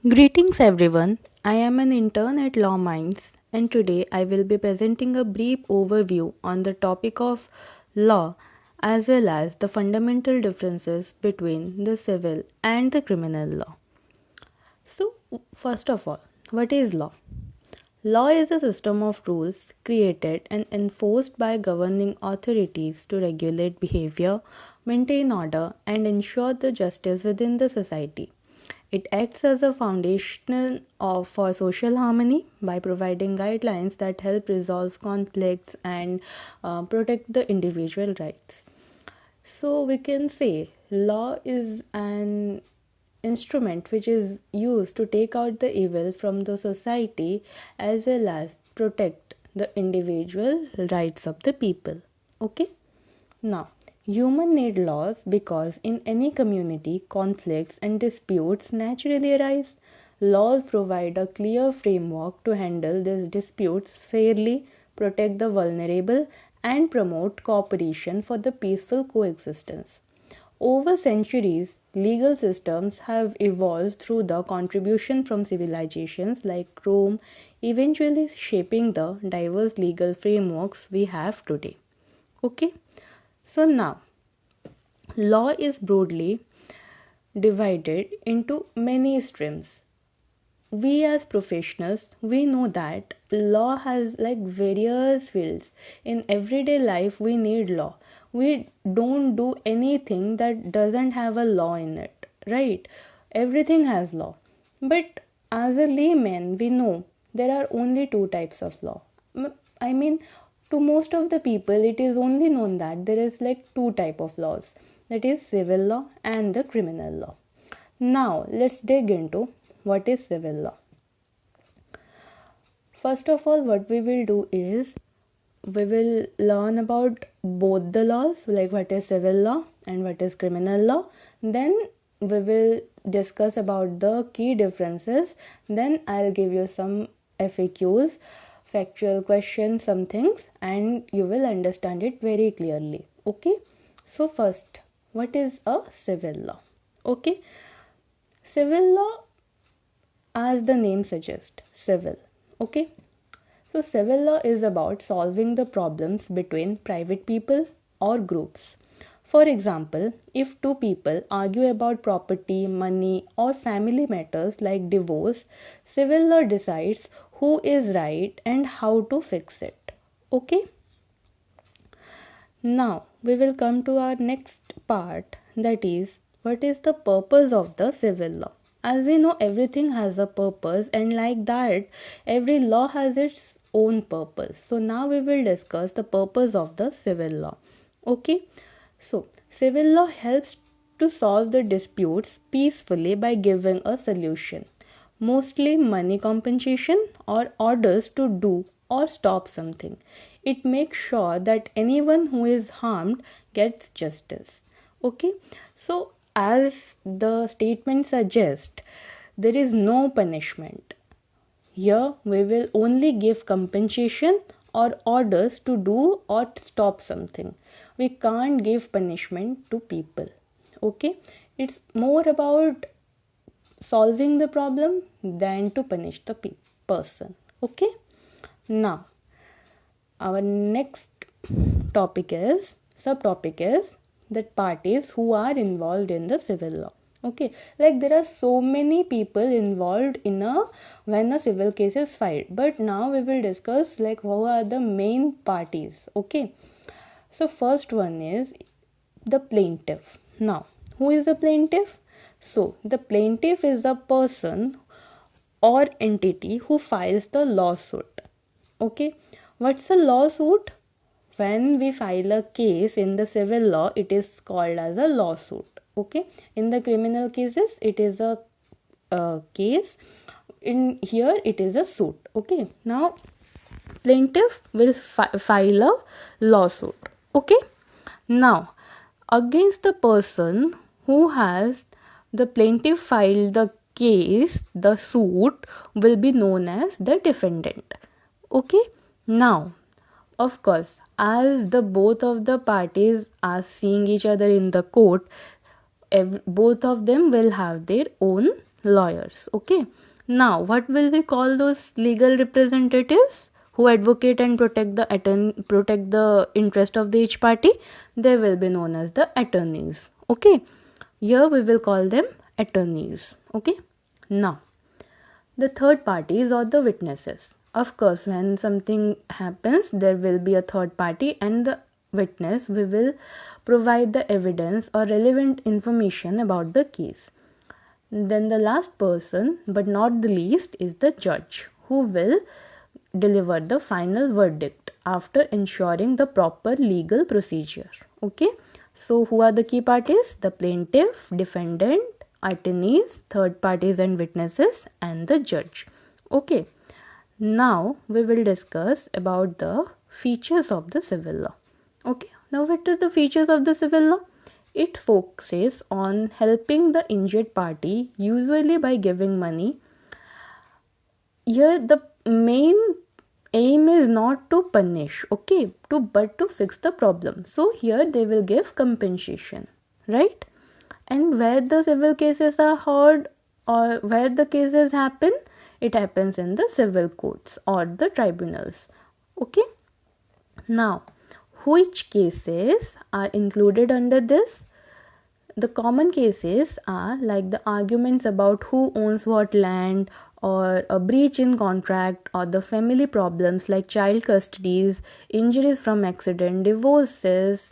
Greetings everyone. I am an intern at Lawminds and today I will be presenting a brief overview on the topic of law as well as the fundamental differences between the civil and the criminal law. So, first of all, what is law? Law is a system of rules created and enforced by governing authorities to regulate behavior, maintain order, and ensure the justice within the society. It acts as a foundation for social harmony by providing guidelines that help resolve conflicts and protect the individual rights. So we can say law is an instrument which is used to take out the evil from the society as well as protect the individual rights of the people. Okay? Now, human need laws because in any community, conflicts and disputes naturally arise. Laws provide a clear framework to handle these disputes fairly, protect the vulnerable, and promote cooperation for the peaceful coexistence. Over centuries, legal systems have evolved through the contribution from civilizations like Rome, eventually shaping the diverse legal frameworks we have today. Okay, so now law is broadly divided into many streams. We as professionals, we know that law has like various fields. In everyday life we need law. We don't do anything that doesn't have a law in it, right? Everything has law. But as a layman we know there are only two types of law. I mean, to most of the people it is only known that there is like two type of laws, that is civil law and the criminal law. Now let's dig into what is civil law. First of all, what we will do is we will learn about both the laws, like what is civil law and what is criminal law. Then we will discuss about the key differences. Then I'll give you some FAQs, factual questions, some things, and you will understand it very clearly. Okay? So, first, what is a civil law? Okay? Civil law, as the name suggests, civil. Okay, so civil law is about solving the problems between private people or groups. For example, if two people argue about property, money, or family matters like divorce, civil law decides who is right and how to fix it. Okay, now we will come to our next part, that is, what is the purpose of the civil law? As we know, everything has a purpose, and like that, every law has its own purpose. So, now we will discuss the purpose of the civil law. Okay, so civil law helps to solve the disputes peacefully by giving a solution, mostly money compensation or orders to do or stop something. It makes sure that anyone who is harmed gets justice. Okay, so as the statement suggests, there is no punishment. Here we will only give compensation or orders to do or stop something. We can't give punishment to people. Okay, it's more about solving the problem than to punish the person. Okay, now our next topic is subtopic is that parties who are involved in the civil law. Okay, like there are so many people involved in a when a civil case is filed, but now we will discuss like who are the main parties. Okay, so first one is the plaintiff. Now, who is the plaintiff? So the plaintiff is the person or entity who files the lawsuit. Okay, what's a lawsuit? When we file a case in the civil law, it is called as a lawsuit. Okay, in the criminal cases, it is a case. In here, it is a suit. Okay, now plaintiff will file a lawsuit. Okay, now against the person who has the plaintiff filed the case, the suit will be known as the defendant. Okay, now of course, as the both of the parties are seeing each other in the court, both of them will have their own lawyers. Okay. Now, what will we call those legal representatives who advocate and protect the interest of the each party? They will be known as the attorneys. Okay. Here we will call them attorneys. Okay. Now, the third parties or the witnesses. Of course, when something happens, there will be a third party, and the witness we will provide the evidence or relevant information about the case. Then the last person, but not the least, is the judge, who will deliver the final verdict after ensuring the proper legal procedure. Okay. So who are the key parties? The plaintiff, defendant, attorneys, third parties and witnesses, and the judge. Okay. Now we will discuss about the features of the civil law. Okay. Now what is the features of the civil law? It focuses on helping the injured party, usually by giving money. Here the main aim is not to punish, okay, but to fix the problem. So here they will give compensation, right? And where the civil cases are heard or where the cases happen, it happens in the civil courts or the tribunals. Okay. Now, which cases are included under this? The common cases are like the arguments about who owns what land, or a breach in contract, or the family problems like child custodies, injuries from accident, divorces,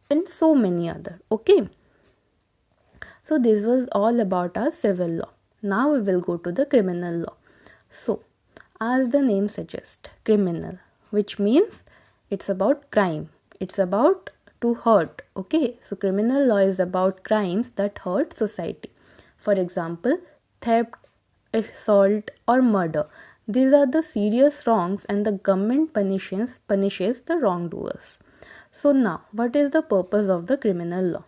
and so many other. Okay. So this was all about our civil law. Now we will go to the criminal law. So, as the name suggests, criminal, which means it's about crime. It's about to hurt. Okay. So criminal law is about crimes that hurt society. For example, theft, assault, or murder. These are the serious wrongs, and the government punishes the wrongdoers. So now, what is the purpose of the criminal law?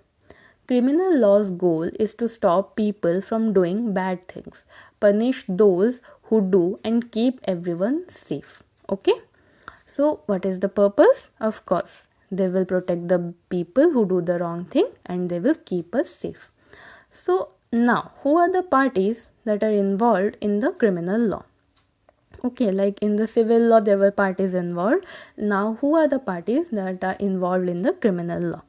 Criminal law's goal is to stop people from doing bad things, punish those who do, and keep everyone safe. Okay. So what is the purpose? Of course, they will protect the people who do the wrong thing, and they will keep us safe. So now, who are the parties that are involved in the criminal law? Okay, like in the civil law, there were parties involved. Now, who are the parties that are involved in the criminal law?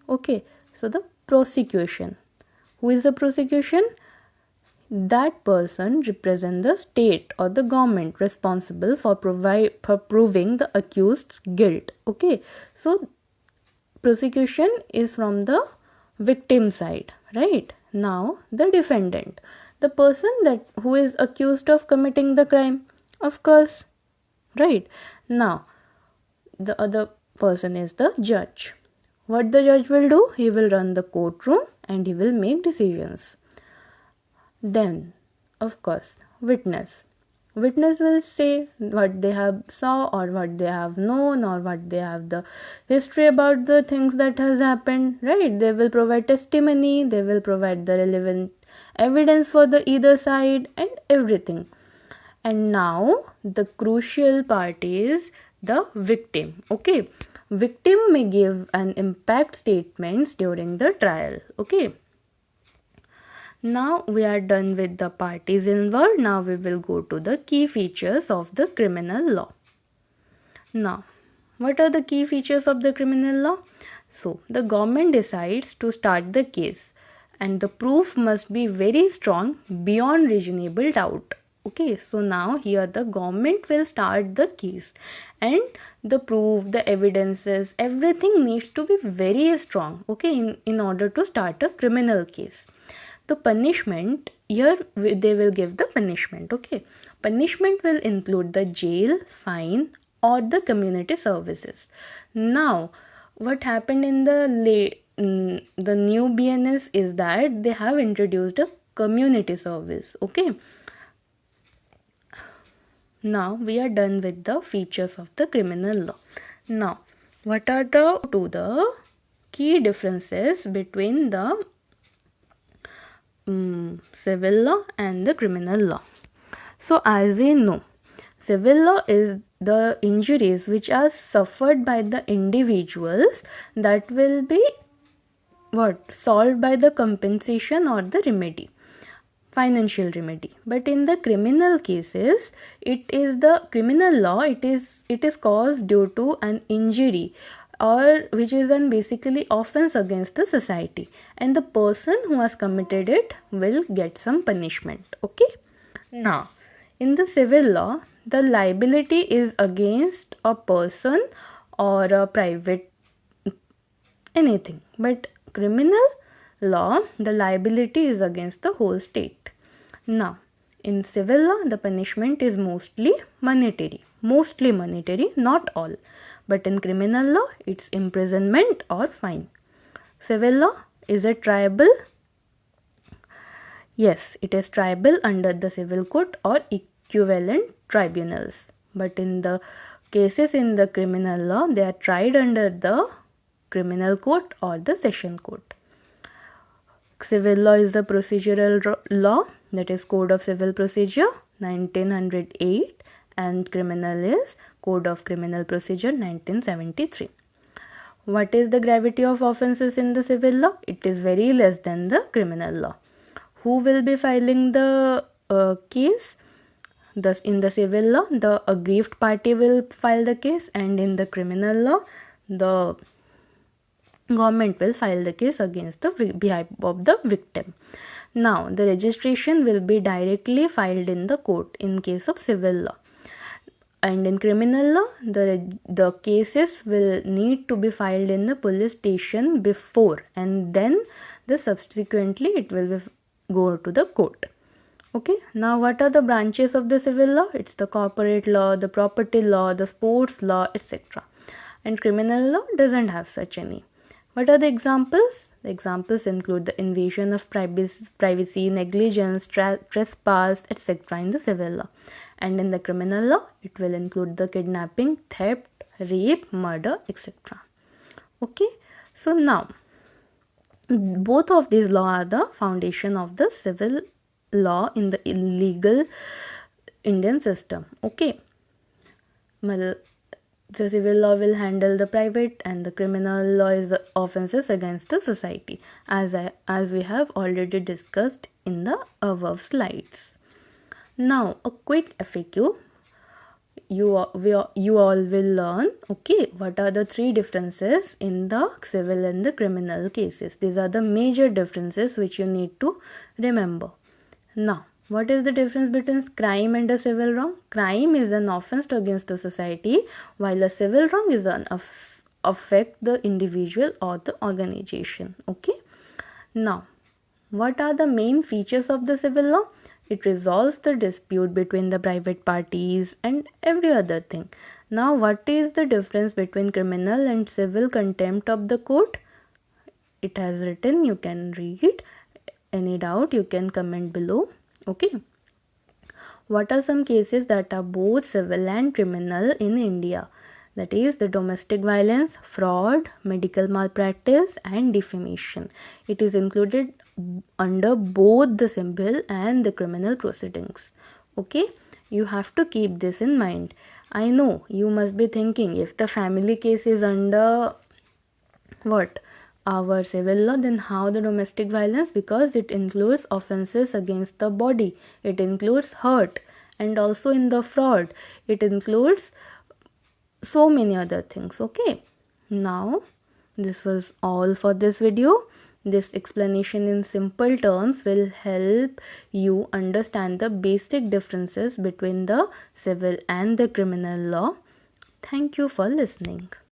Okay, so the prosecution. Who is the prosecution? That person represents the state or the government responsible for proving the accused's guilt. Okay, so prosecution is from the victim side, right? Now the defendant, the person who is accused of committing the crime, of course, right? Now the other person is the judge. What the judge will do? He will run the courtroom and he will make decisions. Then, of course, witness. Witness will say what they have saw, or what they have known, or what they have the history about the things that has happened, right? They will provide testimony, they will provide the relevant evidence for the either side and everything. And now the crucial part is the victim. Okay, victim may give an impact statements during the trial. Okay. Now we are done with the parties involved. Now we will go to the key features of the criminal law. Now, what are the key features of the criminal law? So, the government decides to start the case, and the proof must be very strong beyond reasonable doubt. Okay, so now here the government will start the case, and the proof, the evidences, everything needs to be very strong. Okay, in order to start a criminal case. The punishment, here they will give the punishment. Okay, punishment will include the jail, fine, or the community services. Now, what happened in the new BNS is that they have introduced a community service. Okay, now we are done with the features of the criminal law. Now, what are the key differences between the civil law and the criminal law? So as we know, civil law is the injuries which are suffered by the individuals that will be solved by the compensation or the remedy. financial remedy. But in the criminal cases, it is the criminal law, it is caused due to an injury, or which is an basically offense against the society, and the person who has committed it will get some punishment. Okay. Now, in the civil law, the liability is against a person or a private anything, but criminal law, the liability is against the whole state. Now, in civil law, the punishment is mostly monetary, not all, but in criminal law, it's imprisonment or fine. Civil law, is it triable? Yes, it is triable under the civil court or equivalent tribunals, but in the cases in the criminal law, they are tried under the criminal court or the session court. Civil law is the procedural law, that is Code of Civil Procedure 1908, and criminal is Code of Criminal Procedure 1973. What is the gravity of offences in the civil law? It is very less than the criminal law. Who will be filing the case? Thus, in the civil law, the aggrieved party will file the case, and in the criminal law, the government will file the case against the behalf of the victim. Now, the registration will be directly filed in the court in case of civil law. And in criminal law, the cases will need to be filed in the police station before, and then subsequently it will go to the court. Okay, now what are the branches of the civil law? It's the corporate law, the property law, the sports law, etc. And criminal law doesn't have such any. What are the examples? The examples include the invasion of privacy, negligence, trespass, etc. in the civil law. And in the criminal law, it will include the kidnapping, theft, rape, murder, etc. Okay, so now both of these laws are the foundation of the civil law in the illegal Indian system. Okay, the civil law will handle the private, and the criminal law is the offenses against the society, as we have already discussed in the above slides. Now, a quick FAQ. You all will learn, okay, what are the three differences in the civil and the criminal cases. These are the major differences which you need to remember. Now, what is the difference between crime and a civil wrong? Crime is an offense against the society, while a civil wrong is an affect the individual or the organization. Okay. Now, what are the main features of the civil law? It resolves the dispute between the private parties and every other thing. Now, what is the difference between criminal and civil contempt of the court? It has written, you can read. Any doubt, you can comment below. Okay. What are some cases that are both civil and criminal in India? That is the domestic violence, fraud, medical malpractice, and defamation. It is included under both the civil and the criminal proceedings. Okay, you have to keep this in mind. I know you must be thinking, if the family case is under what? Our civil law, then how the domestic violence? Because it includes offenses against the body, it includes hurt, and also in the fraud, it includes so many other things. Okay, now this was all for this video. This explanation in simple terms will help you understand the basic differences between the civil and the criminal law. Thank you for listening.